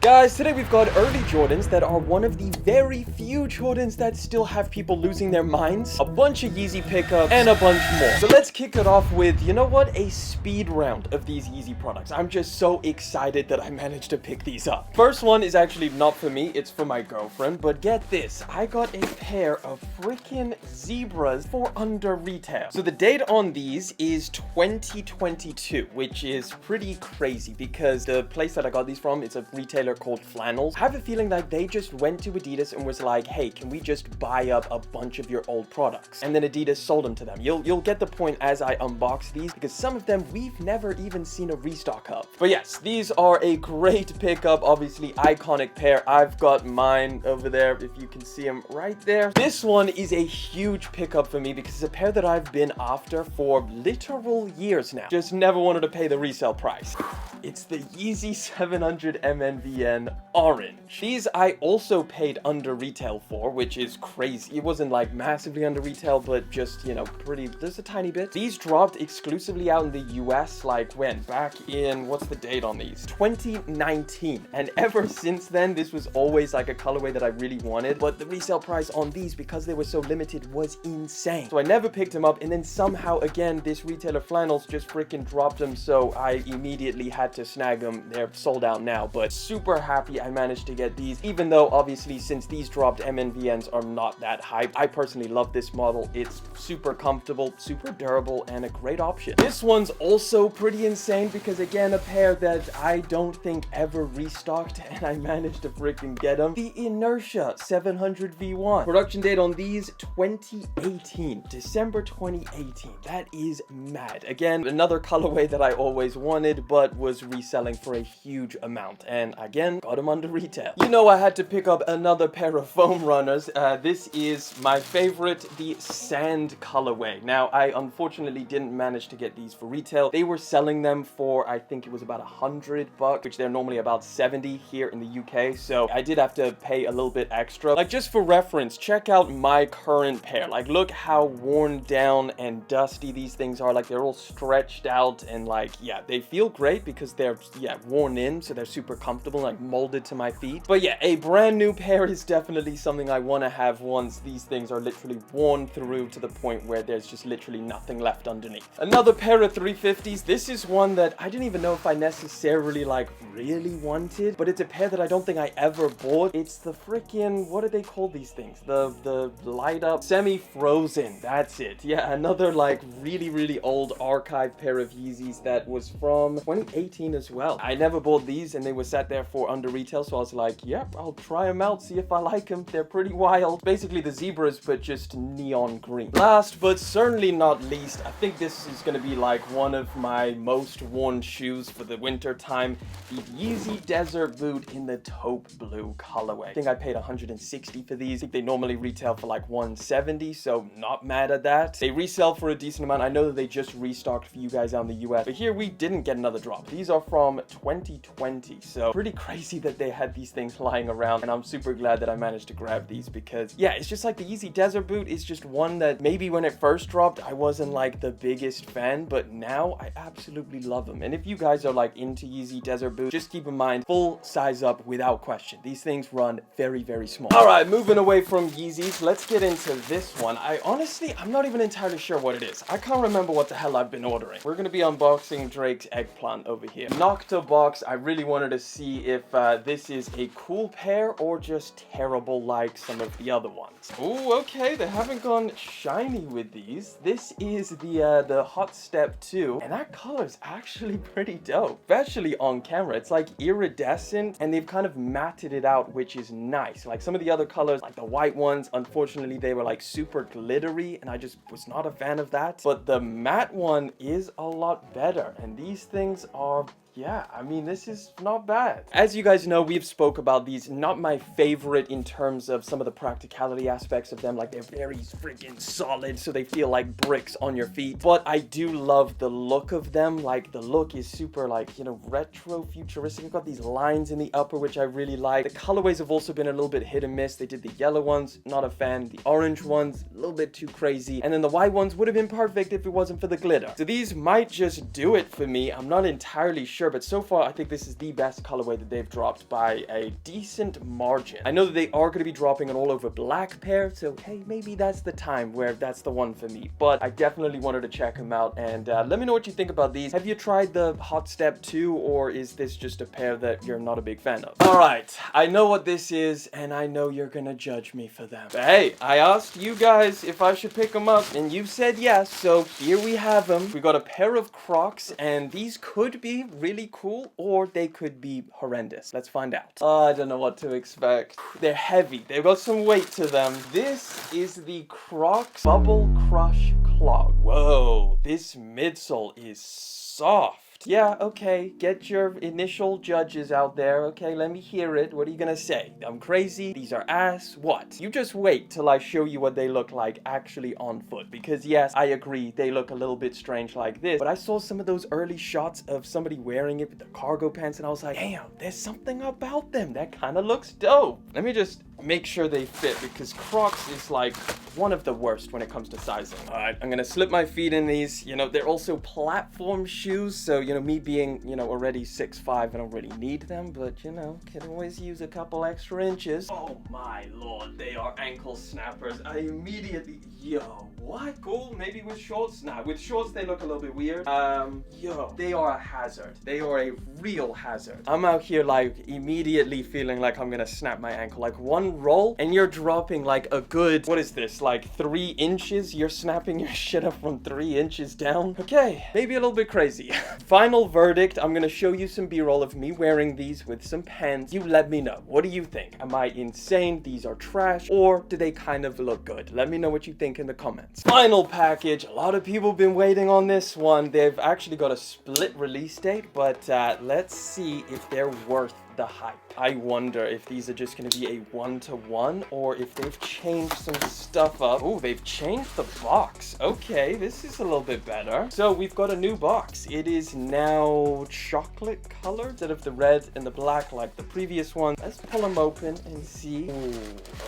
Guys, today we've got early Jordans that are one of the very few Jordans that still have people losing their minds, a bunch of Yeezy pickups, and a bunch more. So let's kick it off with, you know what, a speed round of these Yeezy products. I'm just so excited that I managed to pick these up. First one is actually not for me, it's for my girlfriend, but get this, I got a pair of freaking zebras for under retail. So the date on these is 2022, which is pretty crazy because the place that I got these from, it's a retailer called Flannels. I have a feeling that they just went to Adidas and was like, hey, can we just buy up a bunch of your old products? And then Adidas sold them to them. You'll get the point as I unbox these because some of them we've never even seen a restock of. But yes, these are a great pickup, obviously iconic pair. I've got mine over there, if you can see them right there. This one is a huge pickup for me because it's a pair that I've been after for literal years now. Just never wanted to pay the resale price. It's the Yeezy 700 MNVN orange. These I also paid under retail for, which is crazy. It wasn't like massively under retail, but just, you know, pretty, just a tiny bit. These dropped exclusively out in the US, like when? Back in, what's the date on these? 2019. And ever since then, this was always like a colorway that I really wanted, but the resale price on these, because they were so limited, was insane. So I never picked them up, and then somehow, again, this retailer Flannels just freaking dropped them, so I immediately had to snag them. They're sold out now, but super happy I managed to get these, even though obviously since these dropped, MNVNs are not that hype. I personally love this model. It's super comfortable, super durable, and a great option. This one's also pretty insane because, again, a pair that I don't think ever restocked, and I managed to freaking get them. The Inertia 700 V1. Production date on these, 2018. December 2018. That is mad. Again, another colorway that I always wanted, but was reselling for a huge amount, and again, got them under retail. You know, I had to pick up another pair of foam runners. This is my favorite, the sand colorway. Now, I unfortunately didn't manage to get these for retail. They were selling them for, I think it was about $100, which they're normally about 70 here in the UK, so I did have to pay a little bit extra. Like, just for reference, check out my current pair. Like, look how worn down and dusty these things are. Like, they're all stretched out, and like, yeah, they feel great because they're, yeah, worn in, so they're super comfortable, like molded to my feet. But yeah, a brand new pair is definitely something I want to have once these things are literally worn through to the point where there's just literally nothing left underneath. Another pair of 350s. This is one that I didn't even know if I necessarily like really wanted, but it's a pair that I don't think I ever bought. It's the freaking, what do they call these things? The light up semi-frozen. That's it. Yeah, another like really old archive pair of Yeezys that was from 2018 as well. I never bought these, and they were sat there for under retail, so I was like, yep, I'll try them out, see if I like them. They're pretty wild. Basically the zebras, but just neon green. Last but certainly not least, I think this is going to be like one of my most worn shoes for the winter time, the Yeezy Desert Boot in the taupe blue colorway. I think I paid 160 for these. I think they normally retail for like 170, so not mad at that. They resell for a decent amount. I know that they just restocked for you guys out in the US, but here we didn't get another drop. These are from 2020, so pretty crazy that they had these things lying around, and I'm super glad that I managed to grab these because, yeah, it's just like the Yeezy Desert Boot is just one that maybe when it first dropped, I wasn't like the biggest fan, but now I absolutely love them. And if you guys are like into Yeezy Desert Boot, just keep in mind, full size up without question. These things run very small. All right, moving away from Yeezys, let's get into this one. I'm not even entirely sure what it is. I can't remember what the hell I've been ordering. We're gonna be unboxing Drake's eggplant over here. Nocta box. I really wanted to see if this is a cool pair or just terrible like some of the other ones. Oh, okay, they haven't gone shiny with these. This is the Hot Step 2, and that color is actually pretty dope, especially on camera. It's like iridescent, and they've kind of matted it out, which is nice. Like some of the other colors, like the white ones, unfortunately they were like super glittery, and I just was not a fan of that. But the matte one is a lot better, and these things are, yeah, I mean, this is not bad. As you guys know, we've spoke about these, not my favorite in terms of some of the practicality aspects of them. Like, they're very freaking solid, so they feel like bricks on your feet. But I do love the look of them. Like, the look is super, like, you know, retro futuristic. You've got these lines in the upper, which I really like. The colorways have also been a little bit hit and miss. They did the yellow ones, not a fan. The orange ones, a little bit too crazy. And then the white ones would have been perfect if it wasn't for the glitter. So these might just do it for me. I'm not entirely sure sure, but so far I think this is the best colorway that they've dropped by a decent margin. I know that they are going to be dropping an all over black pair, so hey, maybe that's the time where that's the one for me, but I definitely wanted to check them out. And let me know what you think about these. Have you tried the Hot Step 2, or is this just a pair that you're not a big fan of? All right, I know what this is, and I know you're gonna judge me for them. But hey, I asked you guys if I should pick them up, and you said yes, so here we have them. We got a pair of Crocs, and these could be really cool, or they could be horrendous. Let's find out. I don't know what to expect. They're heavy. They've got some weight to them. This is the Crocs Bubble Crush clog. Whoa, this midsole is soft. Yeah, okay, get your initial judges out there. Okay, let me hear it. What are you gonna say? I'm crazy? These are ass? What? You just wait till I show you what they look like actually on foot. Because yes, I agree, they look a little bit strange like this. But I saw some of those early shots of somebody wearing it with the cargo pants, and I was like, damn, there's something about them that kind of looks dope. Let me just make sure they fit, because Crocs is like one of the worst when it comes to sizing. All right, I'm gonna slip my feet in these. You know, they're also platform shoes, so you know, me being, you know, already 6'5", I don't really need them, but you know, can always use a couple extra inches. Oh my lord, they are ankle snappers. I immediately, yo, what? Cool, maybe with shorts? Nah, with shorts they look a little bit weird. Yo, they are a hazard. They are a real hazard. I'm out here like immediately feeling like I'm gonna snap my ankle. Like one roll and you're dropping like a good, what is this, like 3 inches? You're snapping your shit up from 3 inches down? Okay, maybe a little bit crazy. Final verdict, I'm gonna show you some b-roll of me wearing these with some pants. You let me know. What do you think? Am I insane? These are trash? Or do they kind of look good? Let me know what you think in the comments. Final package. A lot of people have been waiting on this one. They've actually got a split release date, but let's see if they're worth the hype. I wonder if these are just going to be a 1-to-1 or if they've changed some stuff up. Oh, they've changed the box. Okay, this is a little bit better. So we've got a new box. It is now chocolate colored instead of the red and the black like the previous one. Let's pull them open and see.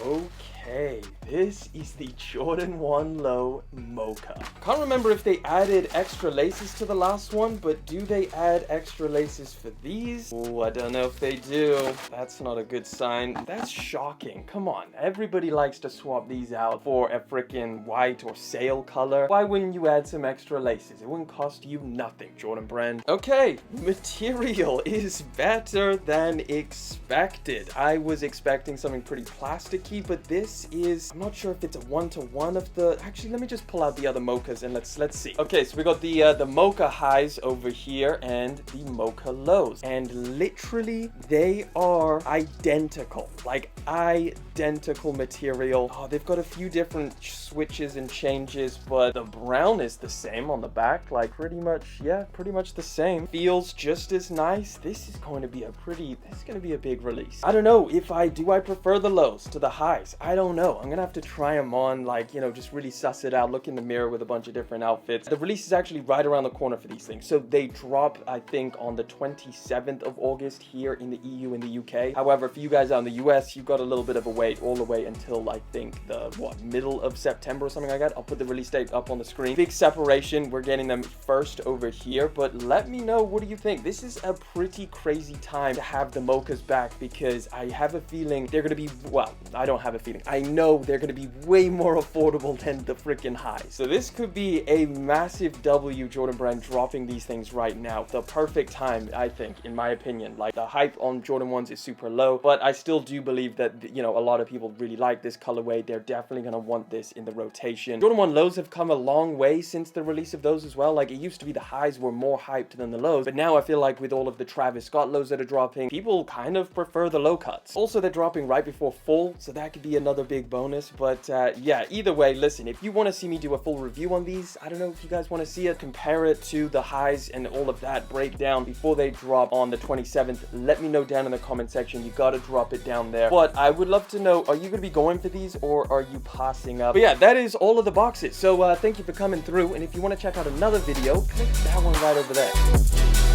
Ooh, okay, this is the Jordan 1 Low Mocha. Can't remember if they added extra laces to the last one, but do they add extra laces for these? Oh, I don't know if they do. That's not a good sign. That's shocking. Come on, everybody likes to swap these out for a freaking white or sail color. Why wouldn't you add some extra laces? It wouldn't cost you nothing, Jordan brand. Okay, material is better than expected. I was expecting something pretty plasticky, but this is, I'm not sure if it's a 1-to-1 of the, actually let me just pull out the other mochas and let's see. Okay, so we got the mocha highs over here and the mocha lows, and literally they are identical, like identical material. Oh, they've got a few different switches and changes, but the brown is the same on the back, like pretty much, yeah, pretty much the same. Feels just as nice. This is going to be a big release. I don't know if I prefer the lows to the highs. I don't know. I'm gonna have to try them on, like, you know, just really suss it out, look in the mirror with a bunch of different outfits. The release is actually right around the corner for these things. So they drop, I think, on the 27th of August here in the EU and the UK. However, for you guys out in the US, you've got a little bit of a wait all the way until, I think, the, middle of September or something like that. I'll put the release date up on the screen. Big separation. We're getting them first over here, but let me know, what do you think? This is a pretty crazy time to have the mochas back, because I have a feeling they're gonna be, well, I don't have a feeling. I know they're gonna be way more affordable than the freaking highs. So this could be a massive W, Jordan brand dropping these things right now. The perfect time, I think, in my opinion. Like, the hype on Jordan 1s is super low, but I still do believe that, you know, a lot of people really like this colorway. They're definitely gonna want this in the rotation. Jordan 1 lows have come a long way since the release of those as well. Like, it used to be the highs were more hyped than the lows, but now I feel like with all of the Travis Scott lows that are dropping, people kind of prefer the low cuts. Also, they're dropping right before fall, so that could be another big bonus. But yeah, either way, listen, if you want to see me do a full review on these, I don't know if you guys want to see it, compare it to the highs and all of that breakdown before they drop on the 27th, let me know down in the comment section. You gotta drop it down there. But I would love to know, are you gonna be going for these or are you passing up? But yeah, that is all of the boxes. So thank you for coming through, and if you want to check out another video, click that one right over there.